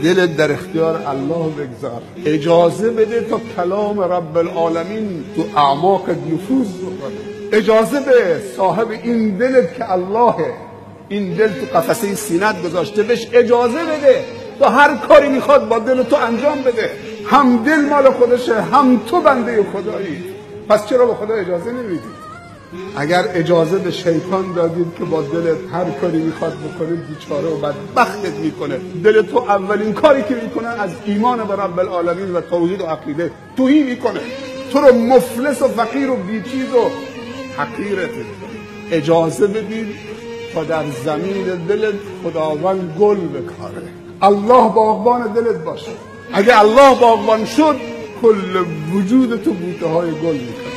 دلت در اختیار الله بگذار، اجازه بده تا کلام رب العالمین تو اعماقت نفوذ بکنه. اجازه به صاحب این دلت که اللهه، این دل تو قفسه سینت گذاشته، بهش اجازه بده تا هر کاری میخواد با دل تو انجام بده. هم دل مال خودشه، هم تو بنده خدایی. پس چرا به خدا اجازه نمیدید؟ اگر اجازه به شیطان دادید که با دلت هر کاری میخواد بکنه، بیچاره و بدبختت میکنه. دل تو اولین کاری که میکنه از ایمان به رب العالمین و توحید و عقیده توهی میکنه، تو رو مفلس و فقیر و بیچیز و حقیرت میکنه. اجازه بدید تا در زمین دلت خداوند گل بکاره. الله باغبان دلت باشه. اگه الله باغبان شد، کل وجود تو بوته های گل میکنه.